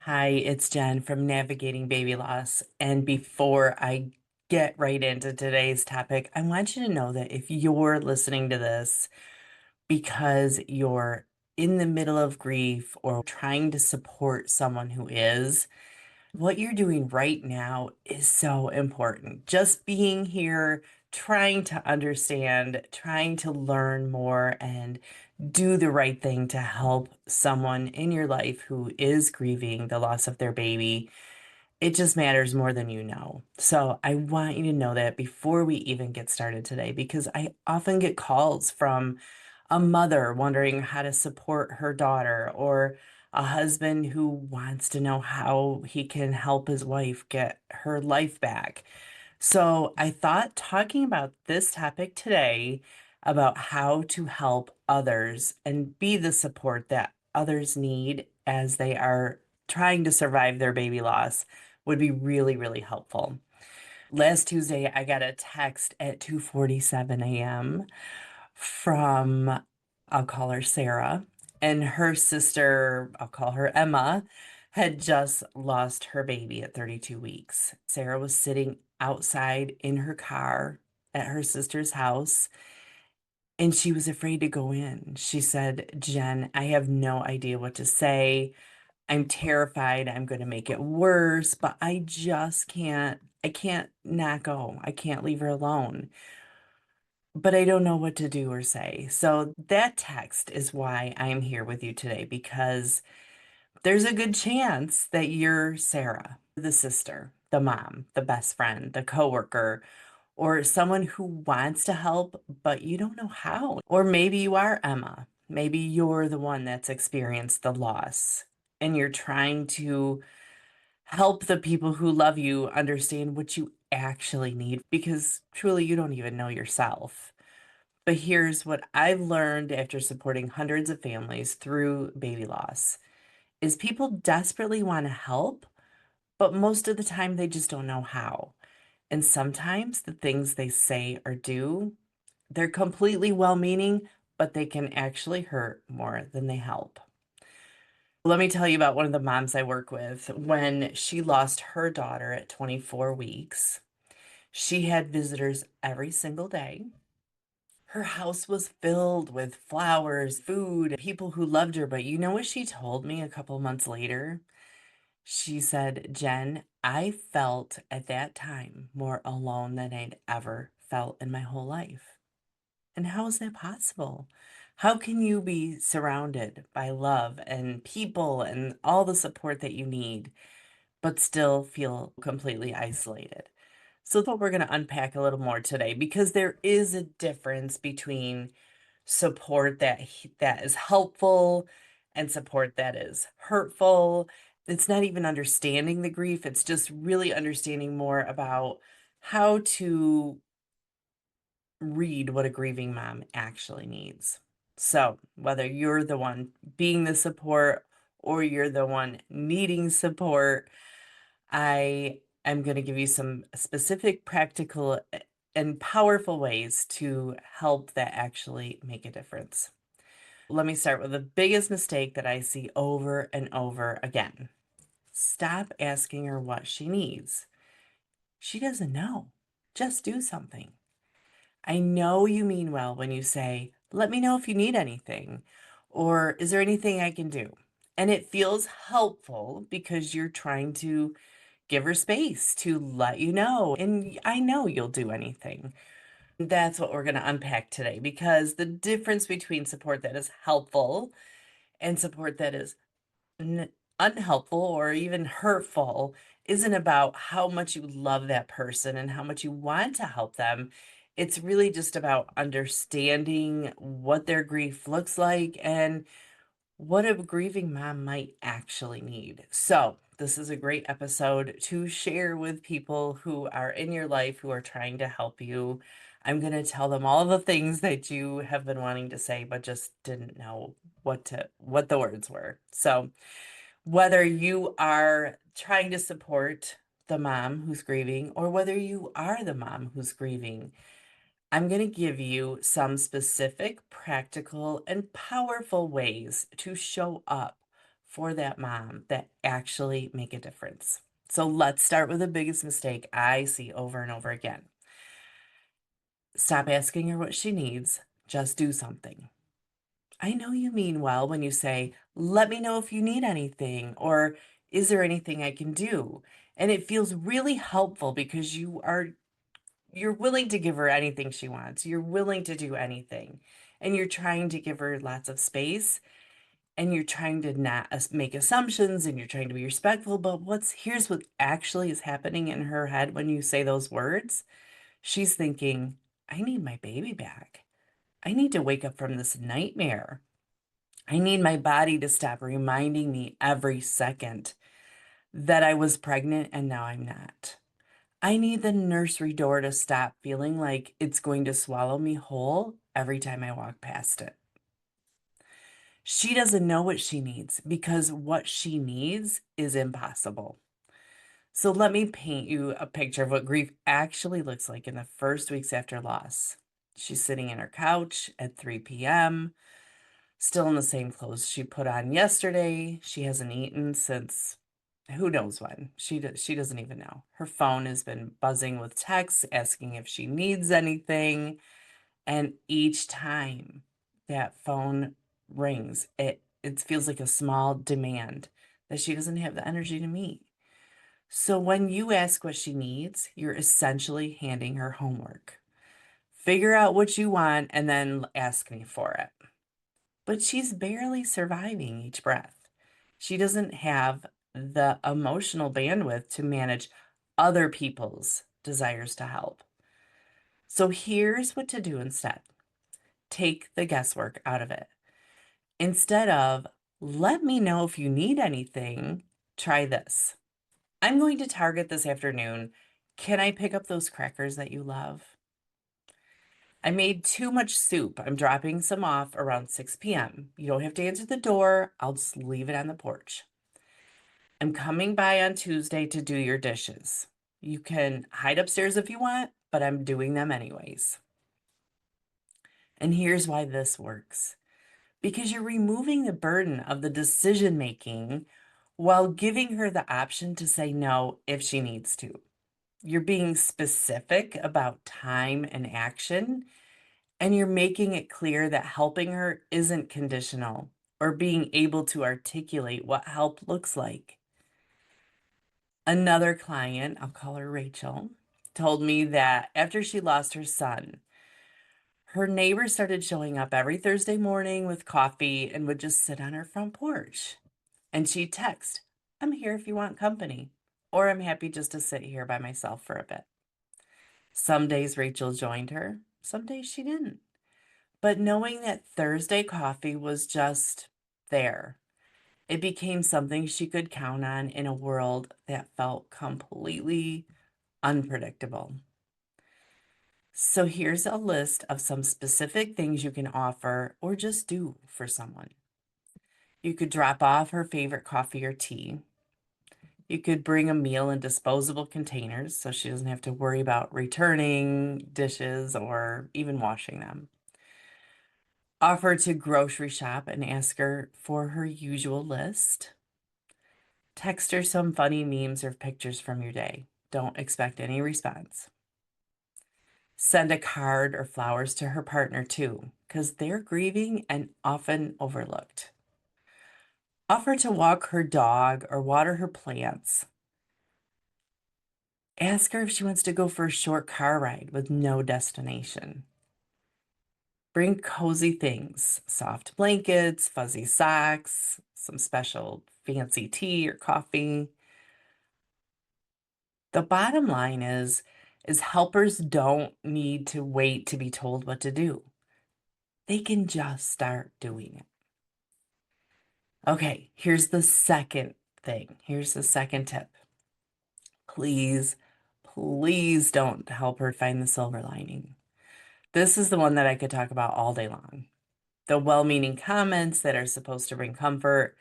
Hi, it's Jen from Navigating Baby Loss. And before I get right into today's topic, I want you to know that if you're listening to this because you're in the middle of grief or trying to support someone who is, what you're doing right now is so important. Just being here, trying to understand, trying to learn more, and do the right thing to help someone in your life who is grieving the loss of their baby. It just matters more than you know. So I want you to know that before we even get started today, because I often get calls from a mother wondering how to support her daughter, or a husband who wants to know how he can help his wife get her life back. So I thought talking about this topic today, about how to help others and be the support that others need as they are trying to survive their baby loss, would be really, really helpful. Last Tuesday, I got a text at 2:47 a.m. from, I'll call her Sarah, and her sister, I'll call her Emma, had just lost her baby at 32 weeks. Sarah was sitting outside in her car at her sister's house, and she was afraid to go in. She said, Jen, I have no idea what to say. I'm terrified I'm going to make it worse, but I just I can't not go. I can't leave her alone. But I don't know what to do or say. So that text is why I'm here with you today, because there's a good chance that you're Sarah, the sister, the mom, the best friend, the coworker, or someone who wants to help, but you don't know how. Or maybe you are Emma. Maybe you're the one that's experienced the loss and you're trying to help the people who love you understand what you actually need, because truly you don't even know yourself. But here's what I've learned after supporting hundreds of families through baby loss is people desperately want to help, but most of the time they just don't know how. And sometimes the things they say or do, they're completely well-meaning, but they can actually hurt more than they help. Let me tell you about one of the moms I work with. When she lost her daughter at 24 weeks, she had visitors every single day. Her house was filled with flowers, food, people who loved her. But you know what she told me a couple months later? She said, Jen, I felt at that time more alone than I'd ever felt in my whole life. And how is that possible? How can you be surrounded by love and people and all the support that you need, but still feel completely isolated? So that's what we're going to unpack a little more today, because there is a difference between support that is helpful and support that is hurtful. It's not even understanding the grief, it's just really understanding more about how to read what a grieving mom actually needs. So, whether you're the one being the support or you're the one needing support, I am going to give you some specific, practical, and powerful ways to help that actually make a difference. Let me start with the biggest mistake that I see over and over again. Stop asking her what she needs. She doesn't know. Just do something. I know you mean well when you say, let me know if you need anything, or is there anything I can do? And it feels helpful because you're trying to give her space to let you know. And I know you'll do anything. That's what we're going to unpack today, because the difference between support that is helpful and support that is unhelpful or even hurtful isn't about how much you love that person and how much you want to help them. It's really just about understanding what their grief looks like and what a grieving mom might actually need. So, this is a great episode to share with people who are in your life who are trying to help you. I'm going to tell them all the things that you have been wanting to say but just didn't know what the words were. So, whether you are trying to support the mom who's grieving or whether you are the mom who's grieving, I'm going to give you some specific, practical, and powerful ways to show up for that mom that actually make a difference. So let's start with the biggest mistake I see over and over again. Stop asking her what she needs, just do something. I know you mean well when you say, let me know if you need anything, or is there anything I can do? And it feels really helpful because you're willing to give her anything she wants. You're willing to do anything. And you're trying to give her lots of space and you're trying to not make assumptions and you're trying to be respectful. But here's what actually is happening in her head when you say those words. She's thinking, I need my baby back. I need to wake up from this nightmare. I need my body to stop reminding me every second that I was pregnant and now I'm not. I need the nursery door to stop feeling like it's going to swallow me whole every time I walk past it. She doesn't know what she needs because what she needs is impossible. So let me paint you a picture of what grief actually looks like in the first weeks after loss. She's sitting in her couch at 3 p.m., still in the same clothes she put on yesterday. She hasn't eaten since who knows when. She doesn't even know. Her phone has been buzzing with texts asking if she needs anything. And each time that phone rings, it feels like a small demand that she doesn't have the energy to meet. So when you ask what she needs, you're essentially handing her homework. Figure out what you want and then ask me for it. But she's barely surviving each breath. She doesn't have the emotional bandwidth to manage other people's desires to help. So here's what to do instead. Take the guesswork out of it. Instead of, let me know if you need anything, try this. I'm going to Target this afternoon. Can I pick up those crackers that you love? I made too much soup. I'm dropping some off around 6 p.m. You don't have to answer the door. I'll just leave it on the porch. I'm coming by on Tuesday to do your dishes. You can hide upstairs if you want, but I'm doing them anyways. And here's why this works. Because you're removing the burden of the decision making while giving her the option to say no if she needs to. You're being specific about time and action, and you're making it clear that helping her isn't conditional or being able to articulate what help looks like. Another client, I'll call her Rachel, told me that after she lost her son, her neighbor started showing up every Thursday morning with coffee and would just sit on her front porch. And she'd text, I'm here if you want company, or I'm happy just to sit here by myself for a bit. Some days Rachel joined her, some days she didn't. But knowing that Thursday coffee was just there, it became something she could count on in a world that felt completely unpredictable. So here's a list of some specific things you can offer or just do for someone. You could drop off her favorite coffee or tea. You could bring a meal in disposable containers so she doesn't have to worry about returning dishes or even washing them. Offer to grocery shop and ask her for her usual list. Text her some funny memes or pictures from your day. Don't expect any response. Send a card or flowers to her partner too, because they're grieving and often overlooked. Offer to walk her dog or water her plants. Ask her if she wants to go for a short car ride with no destination. Bring cozy things, soft blankets, fuzzy socks, some special fancy tea or coffee. The bottom line is helpers don't need to wait to be told what to do. They can just start doing it. Okay, here's the second thing. Here's the second tip. Please, please don't help her find the silver lining. This is the one that I could talk about all day long. The well-meaning comments that are supposed to bring comfort,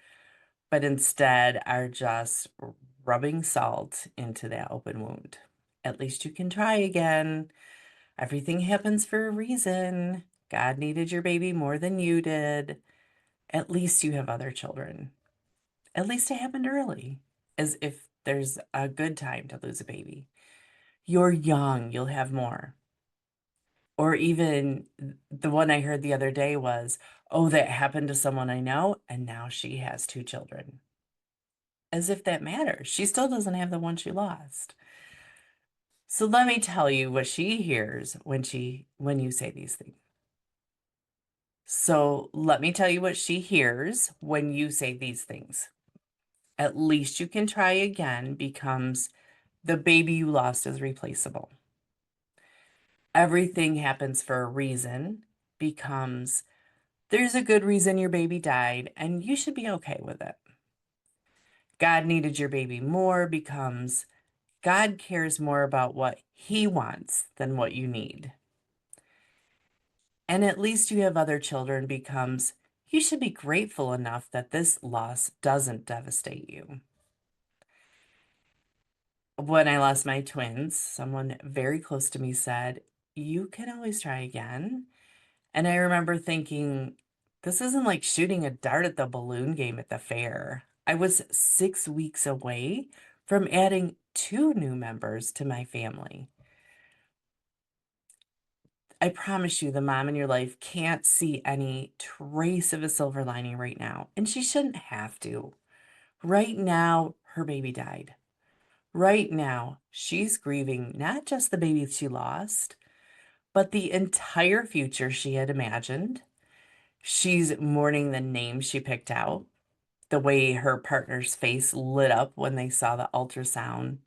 but instead are just rubbing salt into that open wound. At least you can try again. Everything happens for a reason. God needed your baby more than you did. At least you have other children. At least it happened early, as if there's a good time to lose a baby. You're young, you'll have more. Or even the one I heard the other day was, oh, that happened to someone I know, and now she has two children. As if that matters. She still doesn't have the one she lost. So let me tell you what she hears when you say these things. So let me tell you what she hears when you say these things. At least you can try again becomes the baby you lost is replaceable. Everything happens for a reason becomes there's a good reason your baby died and you should be okay with it. God needed your baby more becomes God cares more about what he wants than what you need. And at least you have other children becomes you should be grateful enough that this loss doesn't devastate you. When I lost my twins, someone very close to me said, you can always try again. And I remember thinking, this isn't like shooting a dart at the balloon game at the fair. I was 6 weeks away from adding two new members to my family. I promise you, the mom in your life can't see any trace of a silver lining right now, and she shouldn't have to. Right now, her baby died. Right now, she's grieving not just the baby she lost, but the entire future she had imagined. She's mourning the name she picked out, the way her partner's face lit up when they saw the ultrasound,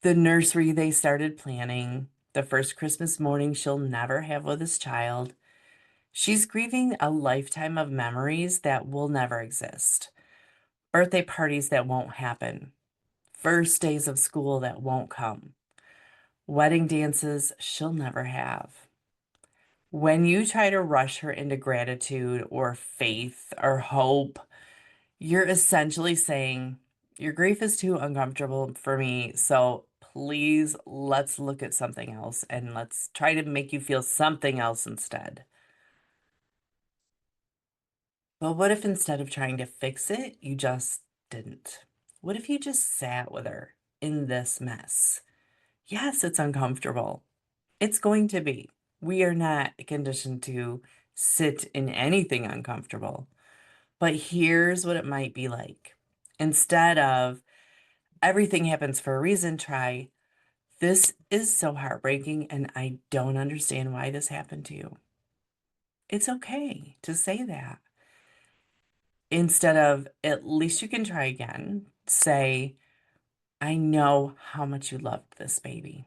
the nursery they started planning, the first Christmas morning she'll never have with this child. She's grieving a lifetime of memories that will never exist, birthday parties that won't happen, first days of school that won't come, wedding dances she'll never have. When you try to rush her into gratitude or faith or hope, you're essentially saying, your grief is too uncomfortable for me, so please let's look at something else and let's try to make you feel something else instead. But what if instead of trying to fix it, you just didn't? What if you just sat with her in this mess? Yes, it's uncomfortable. It's going to be. We are not conditioned to sit in anything uncomfortable. But here's what it might be like. Instead of everything happens for a reason, try this is so heartbreaking and I don't understand why this happened to you. It's okay to say that. Instead of at least you can try again, say, I know how much you loved this baby.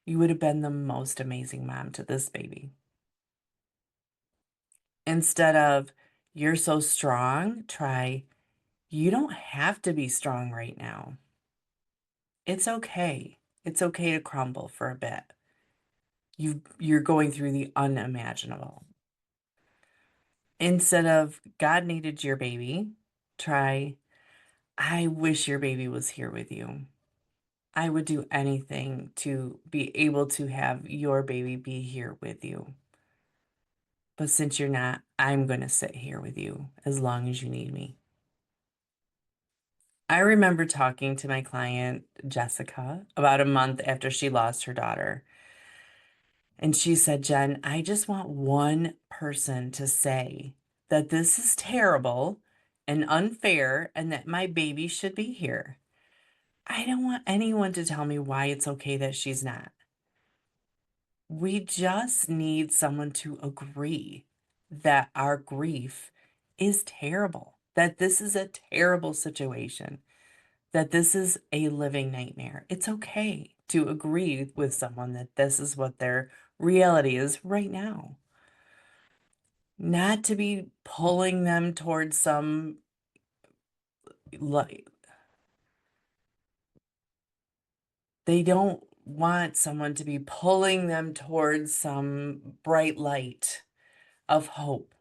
You would have been the most amazing mom to this baby. Instead of you're so strong, try you don't have to be strong right now. It's okay. It's okay to crumble for a bit. You're going through the unimaginable. Instead of God needed your baby, try I wish your baby was here with you. I would do anything to be able to have your baby be here with you. But since you're not, I'm going to sit here with you as long as you need me. I remember talking to my client, Jessica, about a month after she lost her daughter. And she said, Jen, I just want one person to say that this is terrible and unfair and that my baby should be here. I don't want anyone to tell me why it's okay that she's not. We just need someone to agree that our grief is terrible, that this is a terrible situation, that this is a living nightmare. It's okay to agree with someone that this is what their reality is right now, not to be pulling them towards some light. They don't want someone to be pulling them towards some bright light of hope.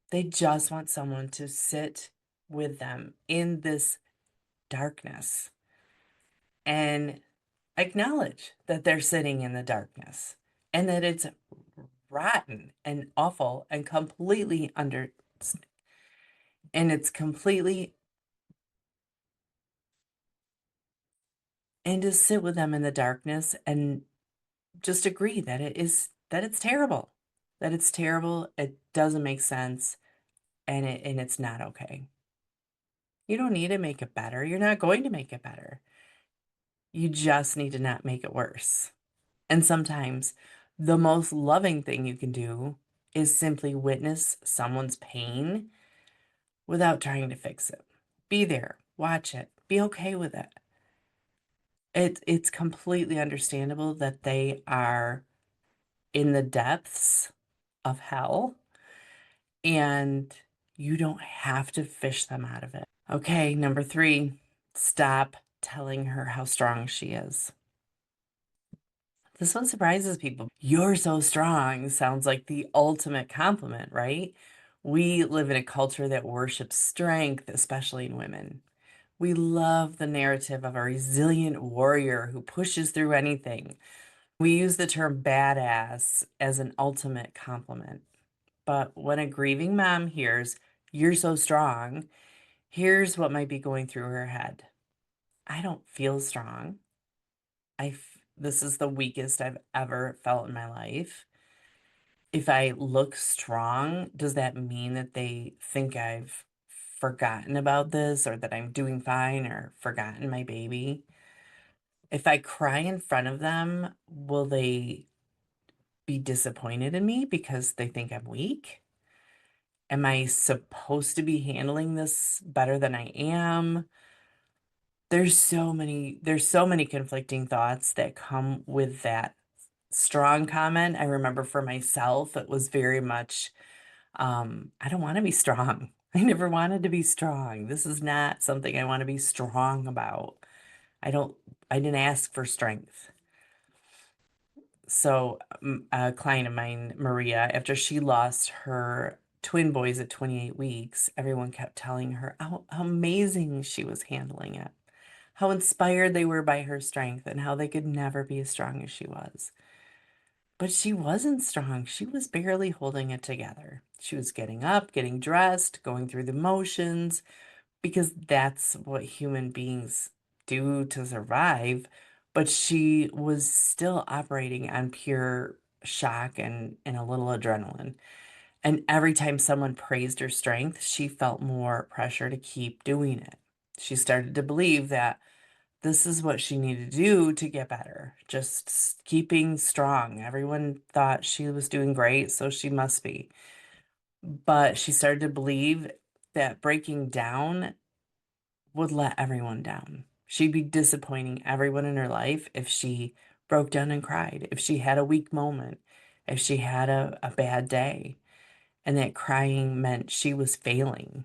They just want someone to sit with them in this darkness and acknowledge that they're sitting in the darkness and that it's rotten and awful and completely under and it's completely and to sit with them in the darkness and just agree that it's terrible. That it's terrible, it doesn't make sense, and it's not okay. You don't need to make it better. You're not going to make it better. You just need to not make it worse. And sometimes the most loving thing you can do is simply witness someone's pain without trying to fix it. Be there, watch it, be okay with it. It's completely understandable that they are in the depths of hell and you don't have to fish them out of it. Okay, number three, stop telling her how strong she is. This one surprises people. You're so strong sounds like the ultimate compliment, right? We live in a culture that worships strength, especially in women. We love the narrative of a resilient warrior who pushes through anything. We use the term badass as an ultimate compliment. But when a grieving mom hears, you're so strong, here's what might be going through her head. I don't feel strong. This is the weakest I've ever felt in my life. If I look strong, does that mean that they think I've forgotten about this or that I'm doing fine or forgotten my baby? If I cry in front of them, will they be disappointed in me because they think I'm weak? Am I supposed to be handling this better than I am? There's so many conflicting thoughts that come with that strong comment. I remember for myself, it was very much, I don't want to be strong. I never wanted to be strong. This is not something I want to be strong about. I don't, I didn't ask for strength. So, a client of mine, Maria, after she lost her twin boys at 28 weeks, everyone kept telling her how amazing she was handling it, how inspired they were by her strength, and how they could never be as strong as she was. But she wasn't strong. She was barely holding it together. She was getting up, getting dressed, going through the motions, because that's what human beings do to survive. But she was still operating on pure shock and a little adrenaline. And every time someone praised her strength, she felt more pressure to keep doing it. She started to believe that this is what she needed to do to get better, just keeping strong. Everyone thought she was doing great, so she must be. But she started to believe that breaking down would let everyone down. She'd be disappointing everyone in her life if she broke down and cried, if she had a weak moment, if she had a bad day, and that crying meant she was failing.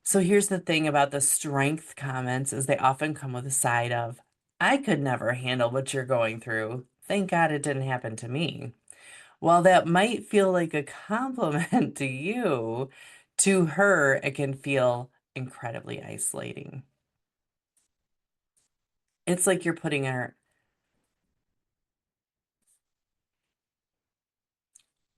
So here's the thing about the strength comments is they often come with a side of, I could never handle what you're going through. Thank God it didn't happen to me. While that might feel like a compliment to you, to her, it can feel incredibly isolating. It's like you're putting her,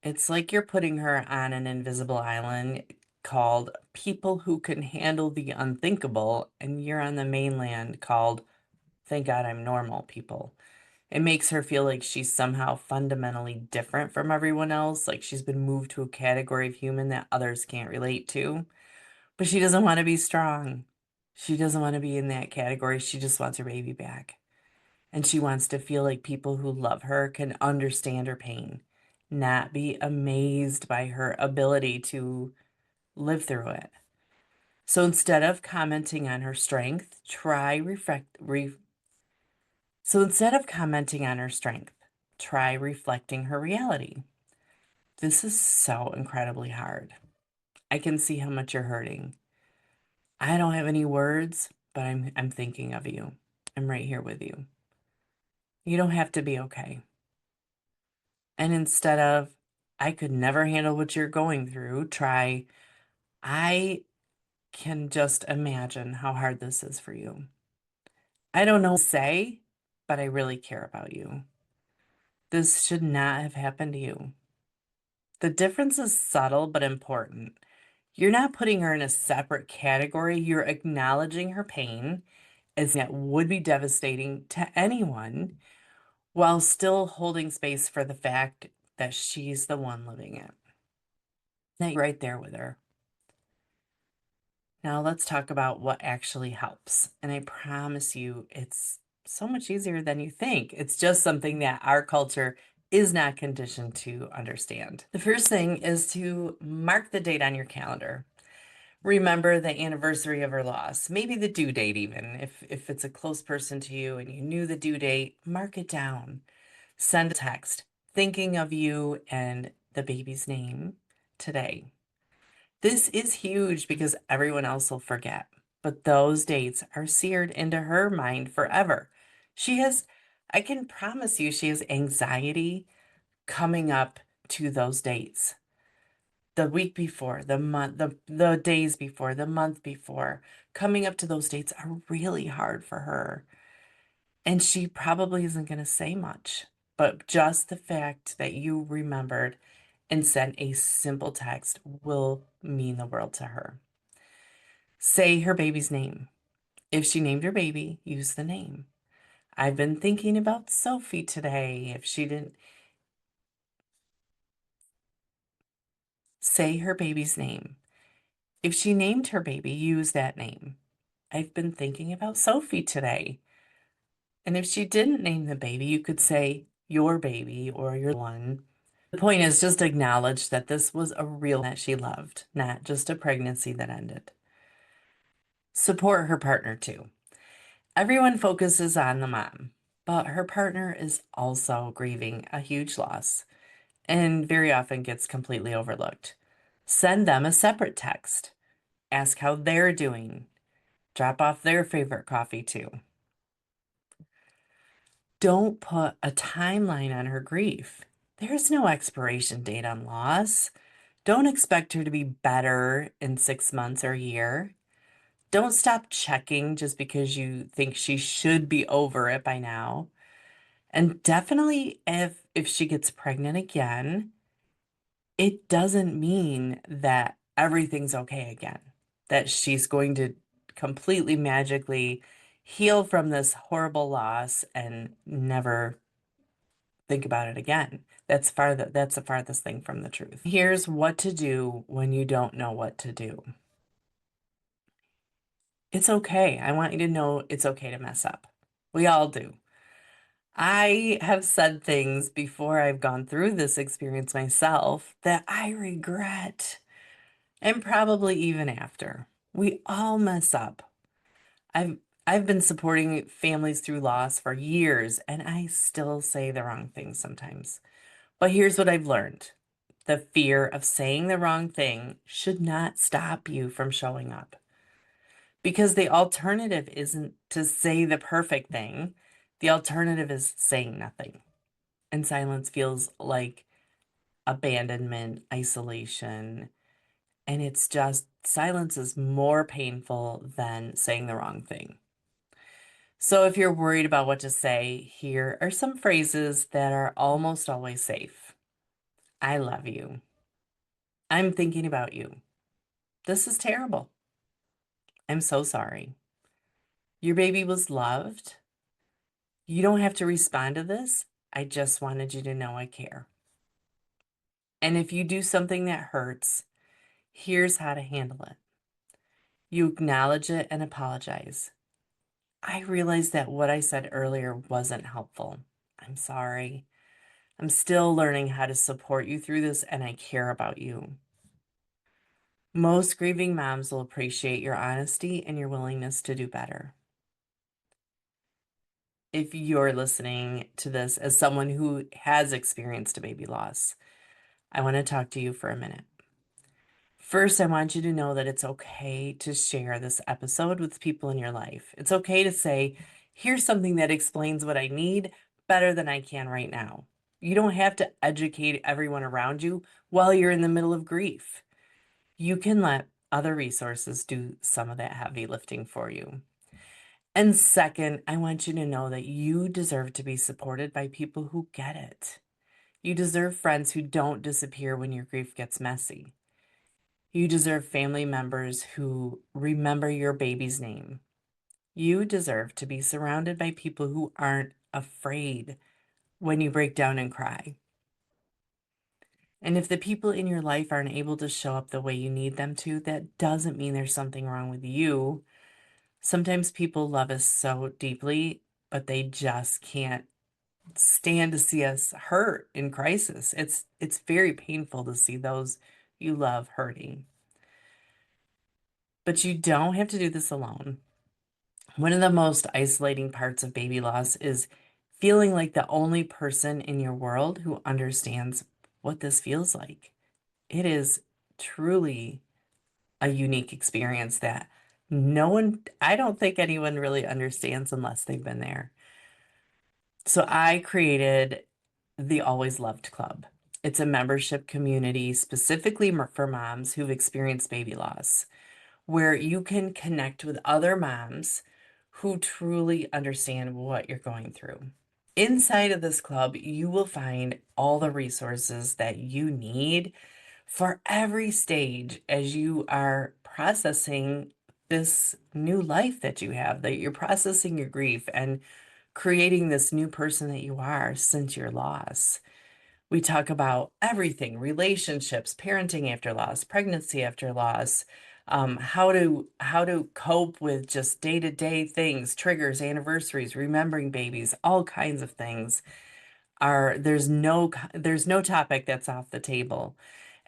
it's like you're putting her on an invisible island called People Who Can Handle the Unthinkable, and you're on the mainland called Thank God I'm Normal People. It makes her feel like she's somehow fundamentally different from everyone else, like she's been moved to a category of human that others can't relate to. But she doesn't want to be strong. She doesn't want to be in that category. She just wants her baby back. And she wants to feel like people who love her can understand her pain, not be amazed by her ability to live through it. So instead of commenting on her strength, try reflecting her reality. This is so incredibly hard. I can see how much you're hurting. I don't have any words, but I'm thinking of you. I'm right here with you. You don't have to be okay. And instead of I could never handle what you're going through, try I can just imagine how hard this is for you. I don't know what to say, but I really care about you. This should not have happened to you. The difference is subtle but important. You're not putting her in a separate category. You're acknowledging her pain as that would be devastating to anyone while still holding space for the fact that she's the one living it. That you're right there with her. Now let's talk about what actually helps. And I promise you, it's so much easier than you think. It's just something that our culture is not conditioned to understand. The first thing is to mark the date on your calendar. Remember the anniversary of her loss, maybe the due date even. If it's a close person to you and you knew the due date, mark it down. Send a text thinking of you and the baby's name today. This is huge because everyone else will forget, but those dates are seared into her mind forever. She has, I can promise you, she has anxiety coming up to those dates. The week before, the month, the days before, the month before, coming up to those dates are really hard for her. And she probably isn't going to say much, but just the fact that you remembered and sent a simple text will mean the world to her. Say her baby's name. If she named her baby, use the name. I've been thinking about Sophie today. If she didn't, say her baby's name. If she named her baby, use that name. I've been thinking about Sophie today. And if she didn't name the baby, you could say your baby or your one. The point is just acknowledge that this was a real that she loved, not just a pregnancy that ended. Support her partner too. Everyone focuses on the mom, but her partner is also grieving a huge loss and very often gets completely overlooked. Send them a separate text. Ask how they're doing. Drop off their favorite coffee too. Don't put a timeline on her grief. There's no expiration date on loss. Don't expect her to be better in 6 months or a year. Don't stop checking just because you think she should be over it by now. And definitely if she gets pregnant again, it doesn't mean that everything's okay again, that she's going to completely magically heal from this horrible loss and never think about it again. That's the farthest thing from the truth. Here's what to do when you don't know what to do. It's okay. I want you to know it's okay to mess up. We all do. I have said things before I've gone through this experience myself that I regret, and probably even after. We all mess up. I've I've been supporting families through loss for years, and I still say the wrong things sometimes. But here's what I've learned. The fear of saying the wrong thing should not stop you from showing up. Because the alternative isn't to say the perfect thing. The alternative is saying nothing. And silence feels like abandonment, isolation. And it's just silence is more painful than saying the wrong thing. So if you're worried about what to say, here are some phrases that are almost always safe. I love you. I'm thinking about you. This is terrible. I'm so sorry. Your baby was loved. You don't have to respond to this. I just wanted you to know I care. And if you do something that hurts, here's how to handle it. You acknowledge it and apologize. I realized that what I said earlier wasn't helpful. I'm sorry. I'm still learning how to support you through this, and I care about you. Most grieving moms will appreciate your honesty and your willingness to do better. If you're listening to this as someone who has experienced a baby loss, I want to talk to you for a minute. First, I want you to know that it's okay to share this episode with people in your life. It's okay to say, here's something that explains what I need better than I can right now. You don't have to educate everyone around you while you're in the middle of grief. You can let other resources do some of that heavy lifting for you. And second, I want you to know that you deserve to be supported by people who get it. You deserve friends who don't disappear when your grief gets messy. You deserve family members who remember your baby's name. You deserve to be surrounded by people who aren't afraid when you break down and cry. And if the people in your life aren't able to show up the way you need them to, that doesn't mean there's something wrong with you. Sometimes people love us so deeply, but they just can't stand to see us hurt in crisis. It's very painful to see those you love hurting. But you don't have to do this alone. One of the most isolating parts of baby loss is feeling like the only person in your world who understands what this feels like. It is truly a unique experience that I don't think anyone really understands unless they've been there. So I created the Always Loved Club. It's a membership community specifically for moms who've experienced baby loss, where you can connect with other moms who truly understand what you're going through. Inside of this club, you will find all the resources that you need for every stage as you are processing this new life that you have, that you're processing your grief and creating this new person that you are since your loss. We talk about everything, relationships, parenting after loss, pregnancy after loss, how to cope with just day-to-day things, triggers, anniversaries, remembering babies, all kinds of things are there's no topic that's off the table.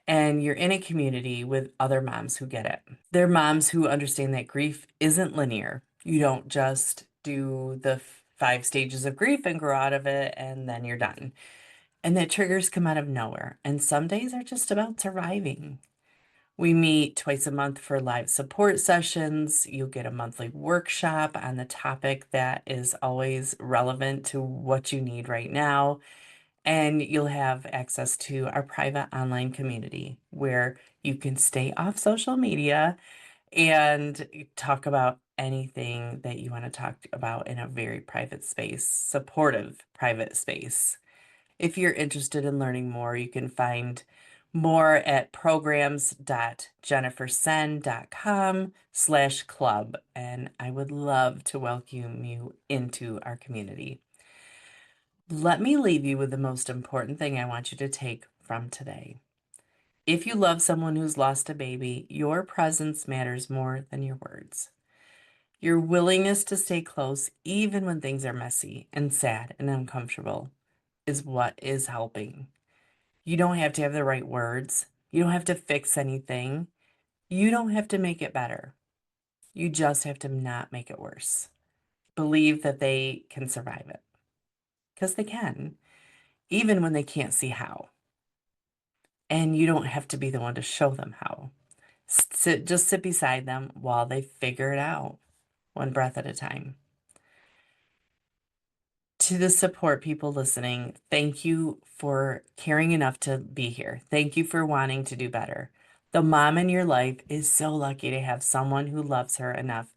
And you're in a community with other moms who get it. They're moms who understand that grief isn't linear. You don't just do the 5 stages of grief and grow out of it and then you're done. And that triggers come out of nowhere. And some days are just about surviving. We meet twice a month for live support sessions. You'll get a monthly workshop on the topic that is always relevant to what you need right now. And you'll have access to our private online community where you can stay off social media and talk about anything that you want to talk about in a very private space, supportive private space. If you're interested in learning more, you can find more at programs.jennifersenn.com/club. And I would love to welcome you into our community. Let me leave you with the most important thing I want you to take from today. If you love someone who's lost a baby, your presence matters more than your words. Your willingness to stay close, even when things are messy and sad and uncomfortable, is what is helping. You don't have to have the right words. You don't have to fix anything. You don't have to make it better. You just have to not make it worse. Believe that they can survive it because they can, even when they can't see how. And you don't have to be the one to show them how. Just sit beside them while they figure it out, one breath at a time. To the support people listening, thank you for caring enough to be here. Thank you for wanting to do better. The mom in your life is so lucky to have someone who loves her enough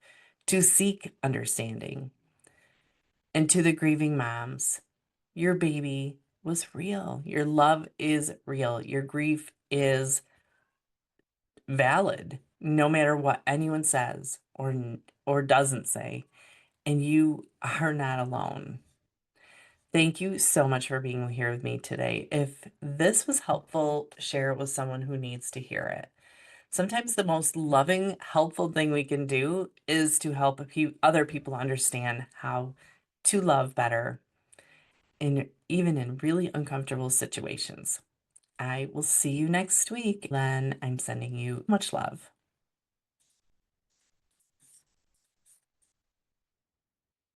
to seek understanding. And to the grieving moms, your baby was real. Your love is real. Your grief is valid, no matter what anyone says or doesn't say, and you are not alone. Thank you so much for being here with me today. If this was helpful, share it with someone who needs to hear it. Sometimes the most loving, helpful thing we can do is to help other people understand how to love better even in really uncomfortable situations. I will see you next week. Len, I'm sending you much love.